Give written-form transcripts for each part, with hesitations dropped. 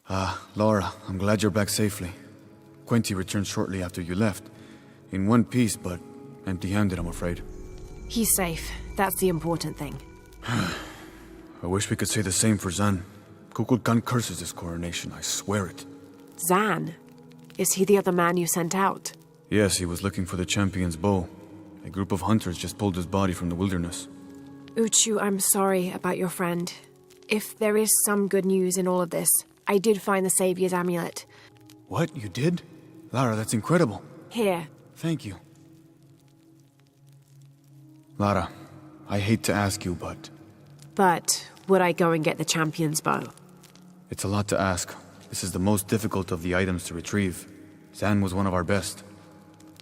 Lara, I'm glad you're back safely. Quinty returned shortly after you left. In one piece, but empty-handed, I'm afraid. He's safe. That's the important thing. I wish we could say the same for Zan. Kukulkan curses his coronation, I swear it. Zan? Is he the other man you sent out? Yes, he was looking for the champion's bow. A group of hunters just pulled his body from the wilderness. Uchu, I'm sorry about your friend. If there is some good news in all of this, I did find the Savior's amulet. What? You did? Lara, that's incredible. Here. Thank you. Lara, I hate to ask you, but... But would I go and get the champion's bow? It's a lot to ask. This is the most difficult of the items to retrieve. Zan was one of our best.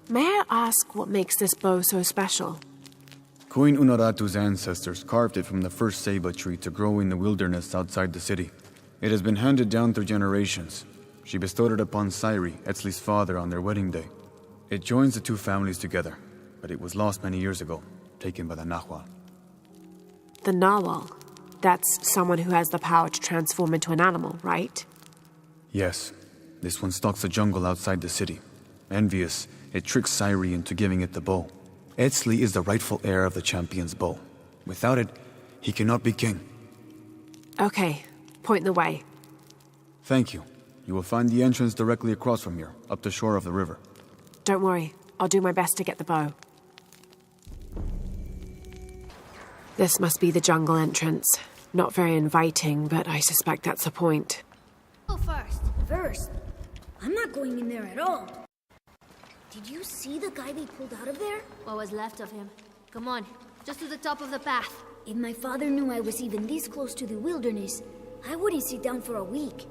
May I ask what makes this bow so special? Queen Unaratu's ancestors carved it from the first ceiba tree to grow in the wilderness outside the city. It has been handed down through generations. She bestowed it upon Sairi, Etzli's father, on their wedding day. It joins the two families together, but it was lost many years ago, taken by the Nahual. The Nawal? That's someone who has the power to transform into an animal, right? Yes. This one stalks the jungle outside the city. Envious, it tricks Sairi into giving it the bow. Etzli is the rightful heir of the champion's bow. Without it, he cannot be king. Okay. Point the way. Thank you. You will find the entrance directly across from here, up the shore of the river. Don't worry. I'll do my best to get the bow. This must be the jungle entrance. Not very inviting, but I suspect that's the point. Go first. First? I'm not going in there at all. Did you see the guy they pulled out of there? What was left of him? Come on, just to the top of the path. If my father knew I was even this close to the wilderness, I wouldn't sit down for a week.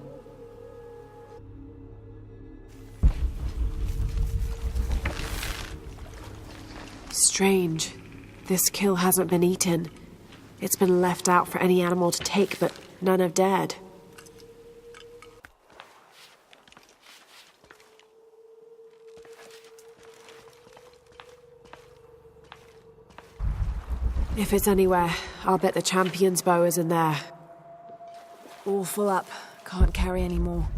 Strange. This kill hasn't been eaten. It's been left out for any animal to take, but none have dared. If it's anywhere, I'll bet the champion's bow is in there. All full up. Can't carry any more.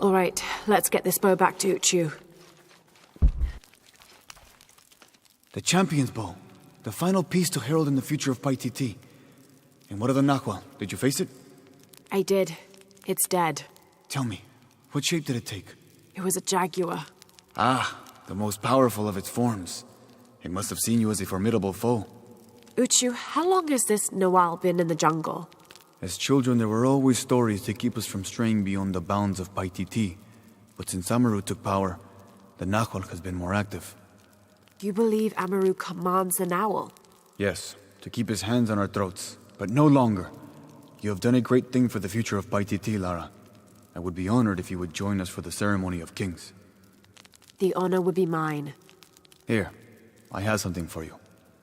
All right, let's get this bow back to Uchu. The champion's bow. The final piece to herald in the future of Paititi. And what of the Nahual? Did you face it? I did. It's dead. Tell me, what shape did it take? It was a jaguar. Ah, the most powerful of its forms. It must have seen you as a formidable foe. Uchu, how long has this Nawal been in the jungle? As children, there were always stories to keep us from straying beyond the bounds of Paititi. But since Amaru took power, the Nahual has been more active. You believe Amaru commands the Nahual? Yes, to keep his hands on our throats, but no longer. You have done a great thing for the future of Paititi, Lara. I would be honored if you would join us for the ceremony of kings. The honor would be mine. Here, I have something for you.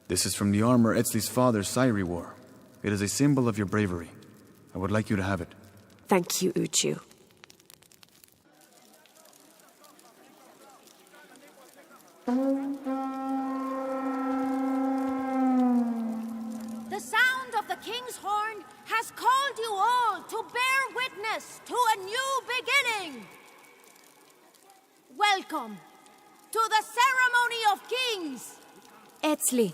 This is from the armor Etzli's father, Sairi, wore. It is a symbol of your bravery. I would like you to have it. Thank you, Uchu. The sound of the king's horn has called you all to bear witness to a new beginning. Welcome to the ceremony of kings. Etzli,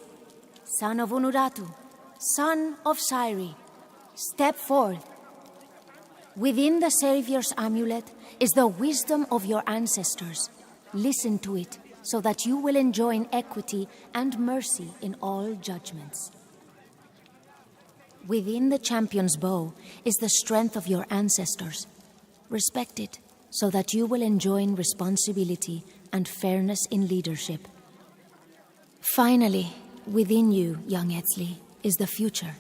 son of Unuratu, son of Sairi, step forth. Within the Savior's amulet is the wisdom of your ancestors. Listen to it, so that you will enjoy equity and mercy in all judgments. Within the champion's bow is the strength of your ancestors. Respect it, so that you will enjoy responsibility and fairness in leadership. Finally, within you, young Etzli, is the future.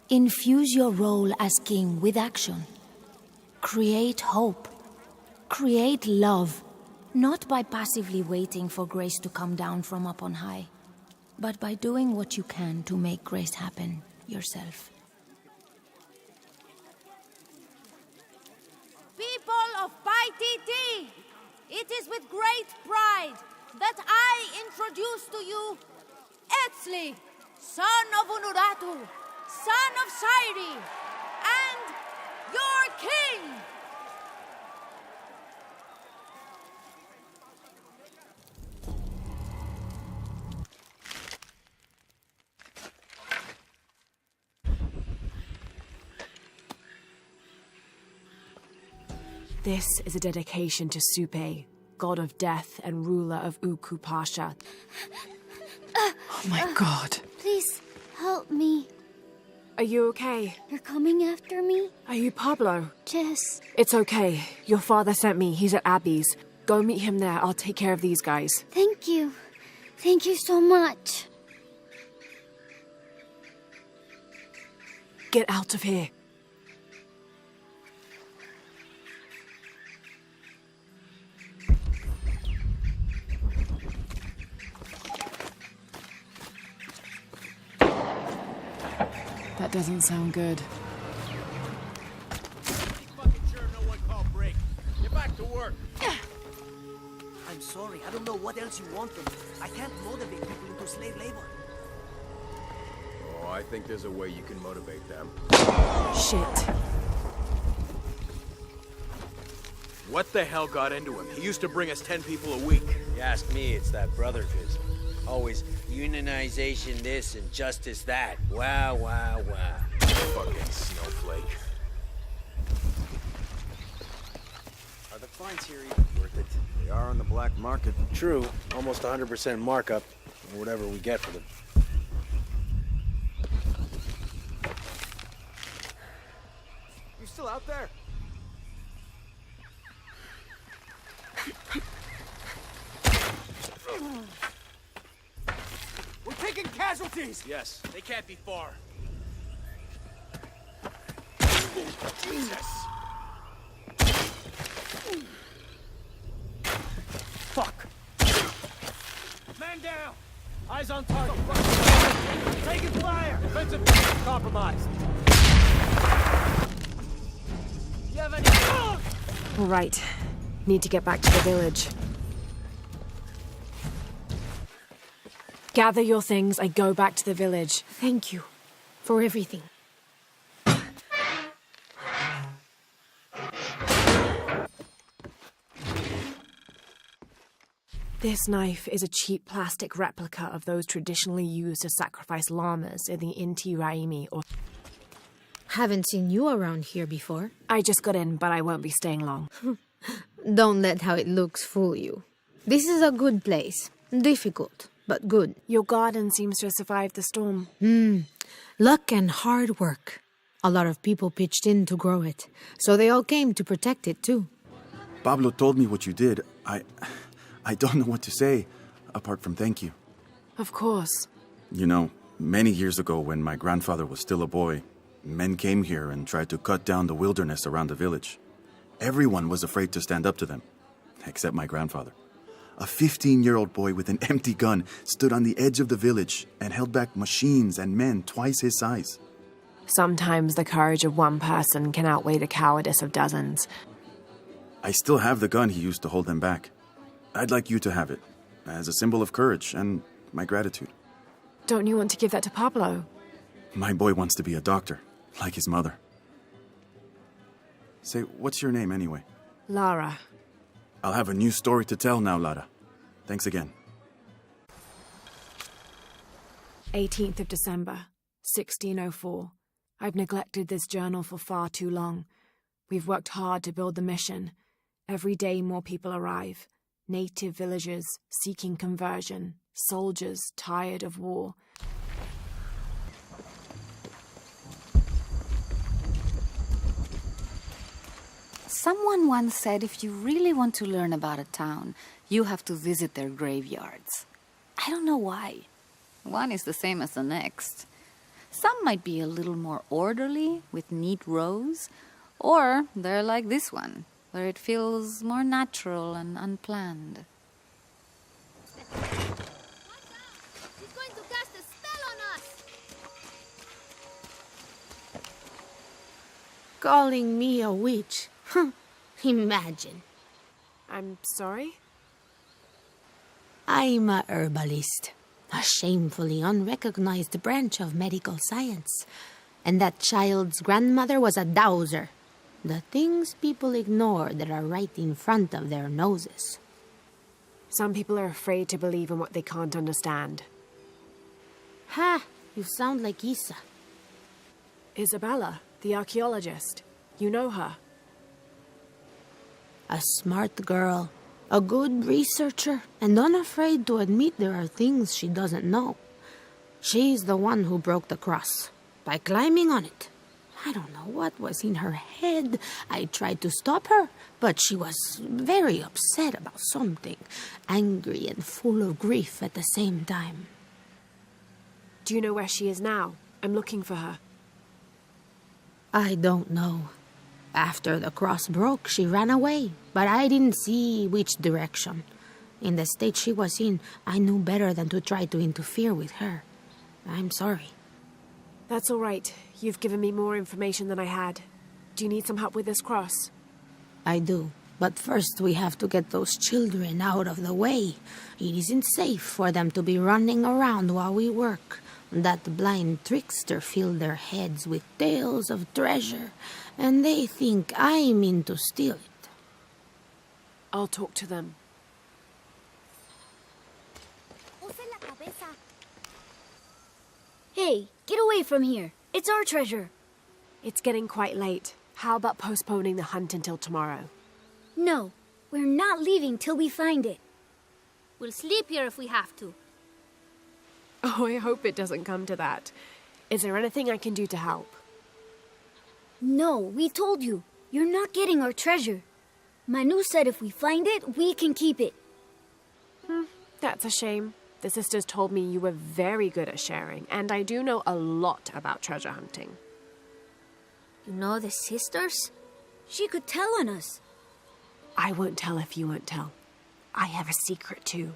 Infuse your role as king with action. Create hope. Create love. Not by passively waiting for grace to come down from up on high, but by doing what you can to make grace happen yourself. People of Paititi, it is with great pride that I introduce to you Etzli, son of Unuratu, son of Sairi, and your king! This is a dedication to Supe, god of death and ruler of Uku Pasha. Oh my god. Please, help me. Are you okay? You're coming after me? Are you Pablo? Jess. It's okay. Your father sent me. He's at Abby's. Go meet him there. I'll take care of these guys. Thank you. Thank you so much. Get out of here. That doesn't sound good. Fucking sure no one called break. Get back to work. I'm sorry, I don't know what else you want from me. I can't motivate people into slave labor. Oh, I think there's a way you can motivate them. Shit. What the hell got into him? He used to bring us 10 people a week. You ask me, it's that brotherhood. Always unionization this and justice that. Wow, wow, wow. Fucking snowflake. Are the fines here even worth it? They are on the black market. True, almost 100% markup, or whatever we get for them. You still out there? We're taking casualties! Yes, they can't be far. Jesus! Fuck! Man down! Eyes on target! Taking fire! Defensive compromised. You have any... All right. Need to get back to the village. Gather your things and go back to the village. Thank you for everything. This knife is a cheap plastic replica of those traditionally used to sacrifice llamas in the Inti Raimi or... Haven't seen you around here before. I just got in, but I won't be staying long. Don't let how it looks fool you. This is a good place. Difficult, but good. Your garden seems to have survived the storm. Luck and hard work. A lot of people pitched in to grow it, so they all came to protect it too. Pablo told me what you did. I don't know what to say, apart from thank you. Of course. You know, many years ago when my grandfather was still a boy, men came here and tried to cut down the wilderness around the village. Everyone was afraid to stand up to them, except my grandfather. A 15-year-old boy with an empty gun stood on the edge of the village and held back machines and men twice his size. Sometimes the courage of one person can outweigh the cowardice of dozens. I still have the gun he used to hold them back. I'd like you to have it, as a symbol of courage and my gratitude. Don't you want to give that to Pablo? My boy wants to be a doctor, like his mother. Say, what's your name anyway? Lara. I'll have a new story to tell now, Lara. Thanks again. 18th of December, 1604. I've neglected this journal for far too long. We've worked hard to build the mission. Every day more people arrive. Native villagers seeking conversion. Soldiers tired of war. Someone once said if you really want to learn about a town, you have to visit their graveyards. I don't know why. One is the same as the next. Some might be a little more orderly, with neat rows, or they're like this one, where it feels more natural and unplanned. She's going to cast a spell on us! Calling me a witch? Imagine. I'm sorry? I'm a herbalist, a shamefully unrecognized branch of medical science. And that child's grandmother was a dowser. The things people ignore that are right in front of their noses. Some people are afraid to believe in what they can't understand. Ha! You sound like Isa. Isabela, the archaeologist. You know her. A smart girl, a good researcher, and unafraid to admit there are things she doesn't know. She's the one who broke the cross, by climbing on it. I don't know what was in her head. I tried to stop her, but she was very upset about something, angry and full of grief at the same time. Do you know where she is now? I'm looking for her. I don't know. After the cross broke, she ran away, but I didn't see which direction. In the state she was in, I knew better than to try to interfere with her. I'm sorry. That's all right. You've given me more information than I had. Do you need some help with this cross? I do. But first we have to get those children out of the way. It isn't safe for them to be running around while we work. That blind trickster filled their heads with tales of treasure, and they think I mean to steal it. I'll talk to them. Hey, get away from here. It's our treasure. It's getting quite late. How about postponing the hunt until tomorrow? No, we're not leaving till we find it. We'll sleep here if we have to. Oh, I hope it doesn't come to that. Is there anything I can do to help? No, we told you. You're not getting our treasure. Manu said if we find it, we can keep it. That's a shame. The sisters told me you were very good at sharing, and I do know a lot about treasure hunting. You know the sisters? She could tell on us. I won't tell if you won't tell. I have a secret too.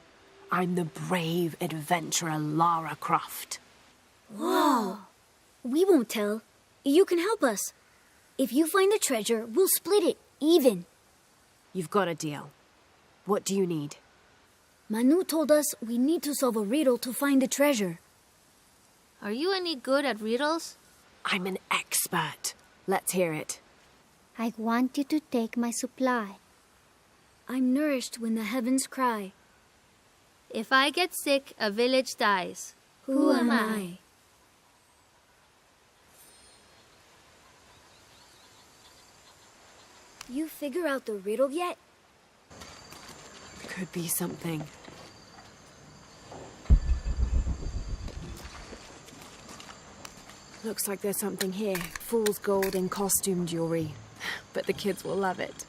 I'm the brave adventurer Lara Croft. Whoa! We won't tell. You can help us. If you find the treasure, we'll split it, even. You've got a deal. What do you need? Manu told us we need to solve a riddle to find the treasure. Are you any good at riddles? I'm an expert. Let's hear it. I want you to take my supply. I'm nourished when the heavens cry. If I get sick, a village dies. Who am I? You figure out the riddle yet? Could be something. Looks like there's something here. Fool's gold and costume jewelry. But the kids will love it.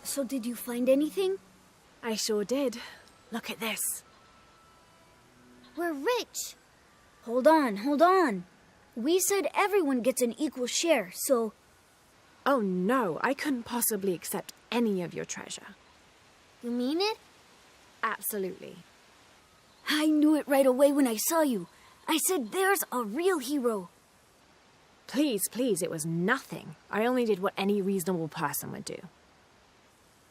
So did you find anything? I sure did. Look at this. We're rich. Hold on. We said everyone gets an equal share, so... Oh no, I couldn't possibly accept any of your treasure. You mean it? Absolutely. I knew it right away when I saw you. I said, there's a real hero. Please, it was nothing. I only did what any reasonable person would do.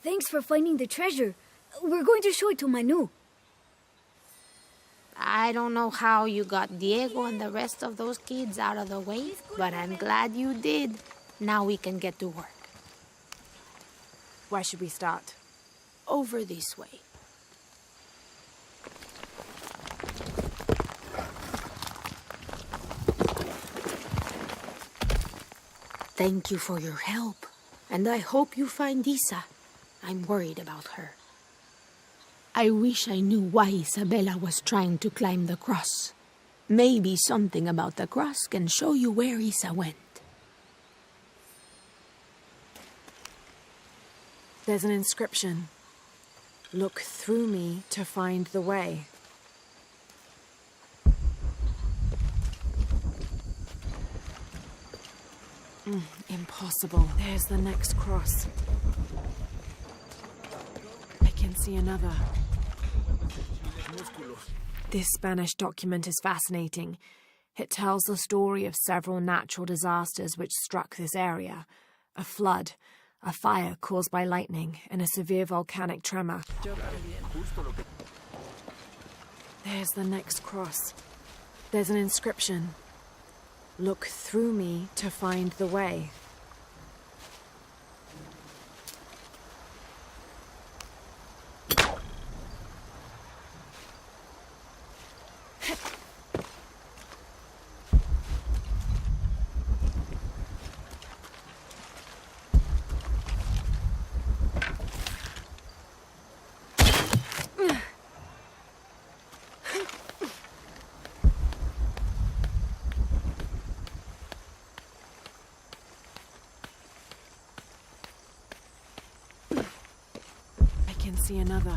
Thanks for finding the treasure. We're going to show it to Manu. I don't know how you got Diego and the rest of those kids out of the way, but I'm glad you did. Now we can get to work. Where should we start? Over this way. Thank you for your help, and I hope you find Isa. I'm worried about her. I wish I knew why Isabela was trying to climb the cross. Maybe something about the cross can show you where Isa went. There's an inscription. Look through me to find the way. Impossible. There's the next cross. I can see another. This Spanish document is fascinating. It tells the story of several natural disasters which struck this area. A flood, a fire caused by lightning, and a severe volcanic tremor. There's the next cross. There's an inscription. Look through me to find the way. See another.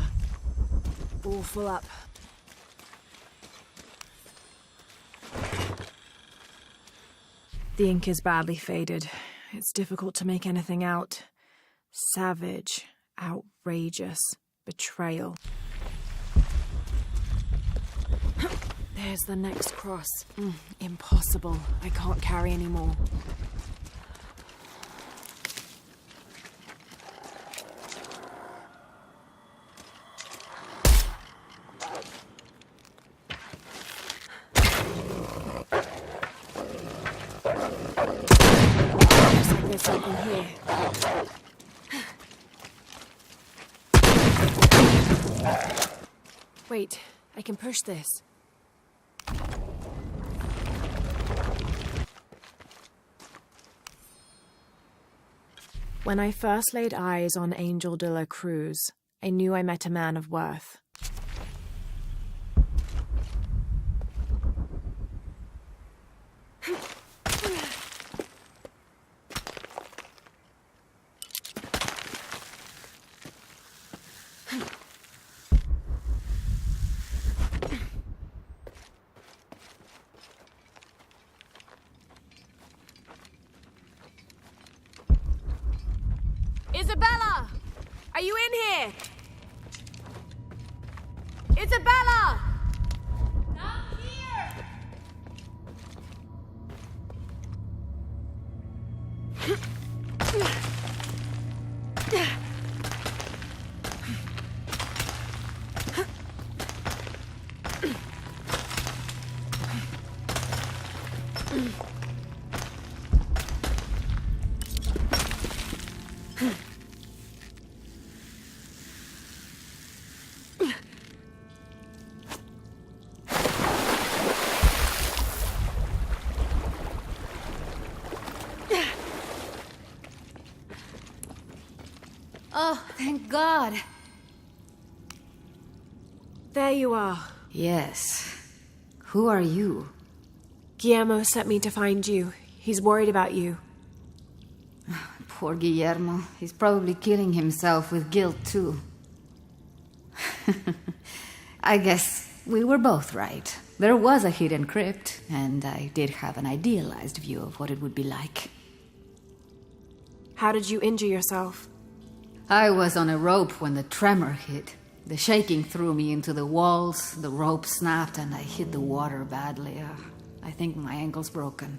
All full up. The ink is badly faded. It's difficult to make anything out. Savage, outrageous, betrayal. There's the next cross. Impossible. I can't carry any more. There's something here. Wait, I can push this. When I first laid eyes on Angel de la Cruz, I knew I met a man of worth. Isabela! Are you in here? Isabela! Not here! Oh, thank God. There you are. Yes. Who are you? Guillermo sent me to find you. He's worried about you. poor Guillermo. He's probably killing himself with guilt, too. I guess we were both right. There was a hidden crypt, and I did have an idealized view of what it would be like. How did you injure yourself? I was on a rope when the tremor hit. The shaking threw me into the walls, the rope snapped, and I hit the water badly. I think my ankle's broken.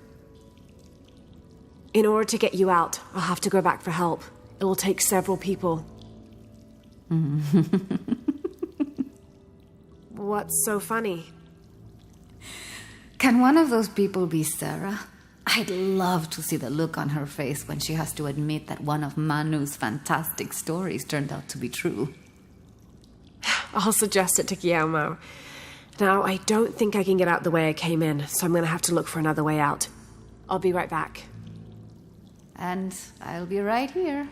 In order to get you out, I'll have to go back for help. It will take several people. What's so funny? Can one of those people be Sarah? I'd love to see the look on her face when she has to admit that one of Manu's fantastic stories turned out to be true. I'll suggest it to Guillermo. Now, I don't think I can get out the way I came in, so I'm gonna have to look for another way out. I'll be right back. And I'll be right here.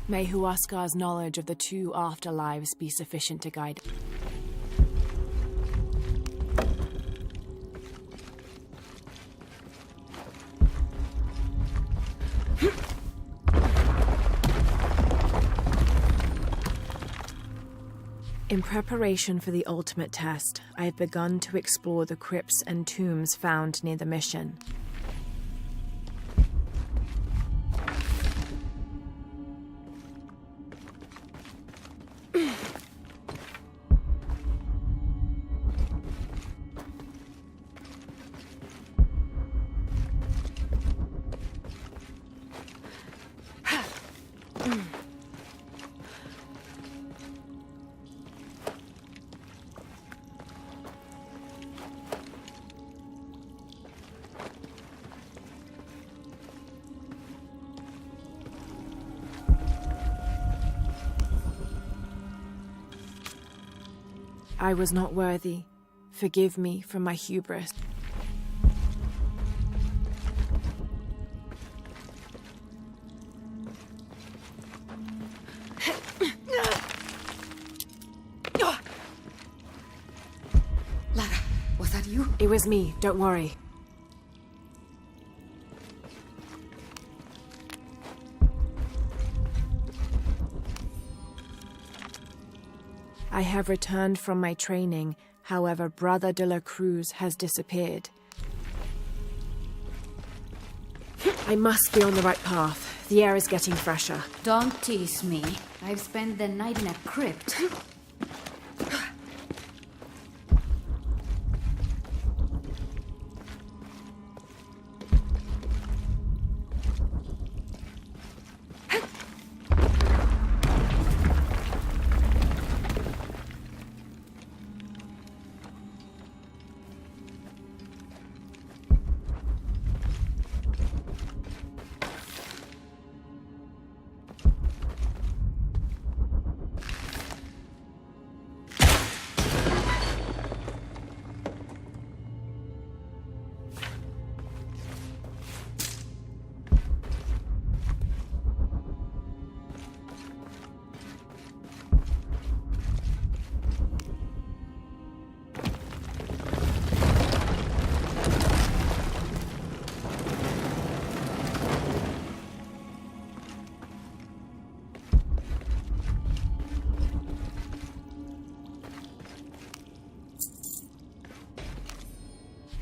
May Huascar's knowledge of the two afterlives be sufficient to guide. In preparation for the ultimate test, I have begun to explore the crypts and tombs found near the mission. I was not worthy. Forgive me for my hubris. Lara, was that you? It was me, don't worry. I have returned from my training, however, Brother de la Cruz has disappeared. I must be on the right path. The air is getting fresher. Don't tease me. I've spent the night in a crypt.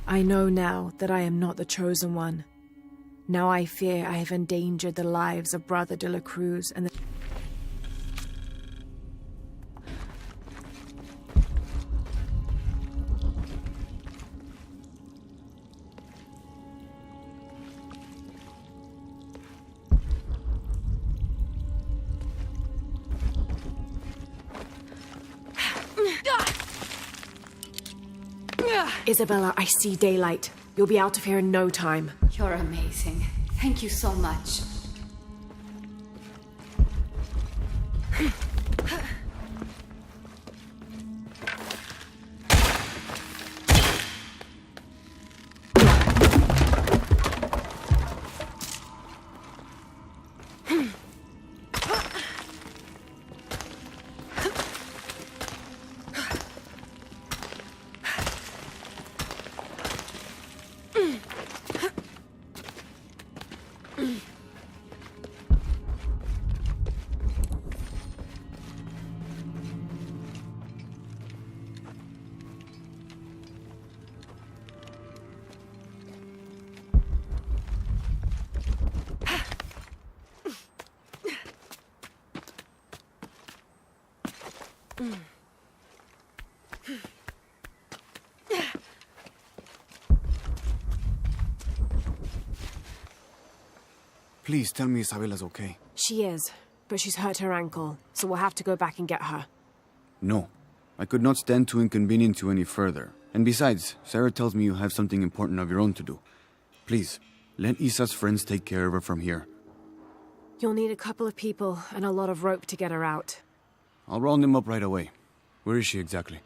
I know now that I am not the chosen one. Now I fear I have endangered the lives of Brother de la Cruz and the... Isabela, I see daylight. You'll be out of here in no time. You're amazing. Thank you so much. Please tell me Isabela's okay. She is, but she's hurt her ankle, so we'll have to go back and get her. No. I could not stand to inconvenience you any further. And besides, Sarah tells me you have something important of your own to do. Please, let Isa's friends take care of her from here. You'll need a couple of people and a lot of rope to get her out. I'll round them up right away. Where is she exactly?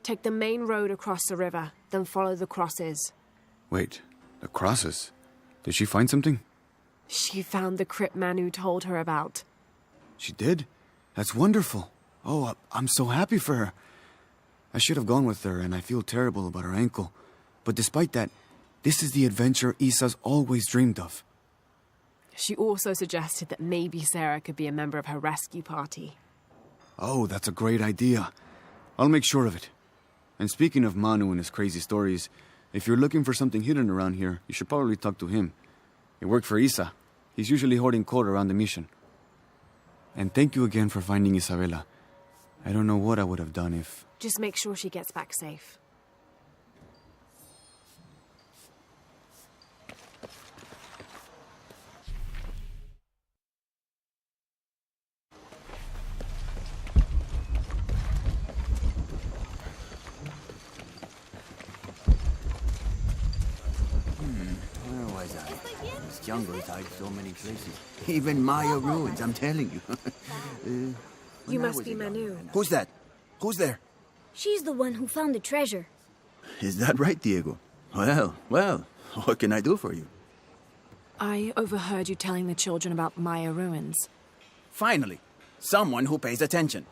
Take the main road across the river, then follow the crosses. Wait, the crosses? Did she find something? She found the crypt Manu told her about. She did? That's wonderful. Oh, I'm so happy for her. I should have gone with her, and I feel terrible about her ankle. But despite that, this is the adventure Isa's always dreamed of. She also suggested that maybe Sarah could be a member of her rescue party. Oh, that's a great idea. I'll make sure of it. And speaking of Manu and his crazy stories, if you're looking for something hidden around here, you should probably talk to him. It worked for Isa. He's usually hoarding coal around the mission. And thank you again for finding Isabela. I don't know what I would have done if... Just make sure she gets back safe. Where was I? This jungle's hide so many places. Even Maya ruins, I'm telling you. You must be Manu. Who's that? Who's there? She's the one who found the treasure. Is that right, Diego? Well, what can I do for you? I overheard you telling the children about Maya ruins. Finally, someone who pays attention.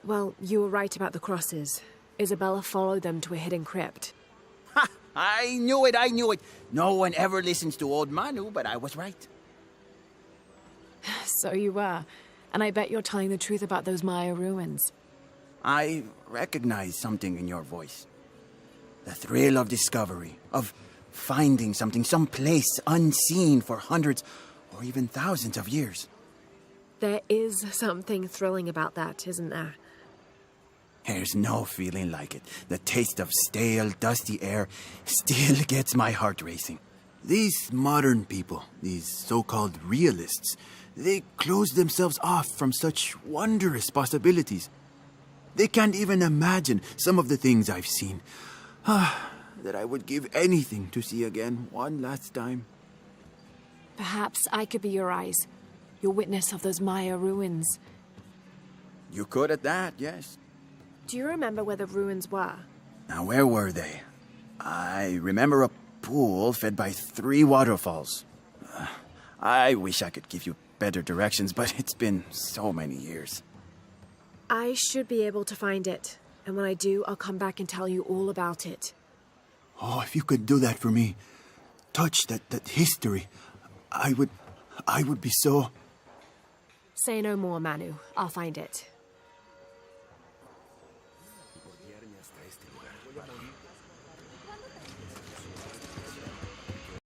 Well, you were right about the crosses. Isabela followed them to a hidden crypt. Ha! I knew it! No one ever listens to old Manu, but I was right. So you were. And I bet you're telling the truth about those Maya ruins. I recognize something in your voice. The thrill of discovery, of finding something, some place unseen for hundreds or even thousands of years. There is something thrilling about that, isn't there? There's no feeling like it. The taste of stale, dusty air still gets my heart racing. These modern people, these so-called realists, they close themselves off from such wondrous possibilities. They can't even imagine some of the things I've seen. That I would give anything to see again one last time. Perhaps I could be your eyes, your witness of those Maya ruins. You could at that, yes. Do you remember where the ruins were? Now, where were they? I remember a pool fed by 3 waterfalls. I wish I could give you better directions, but it's been so many years. I should be able to find it. And when I do, I'll come back and tell you all about it. Oh, if you could do that for me. Touch that history. I would be so... Say no more, Manu. I'll find it.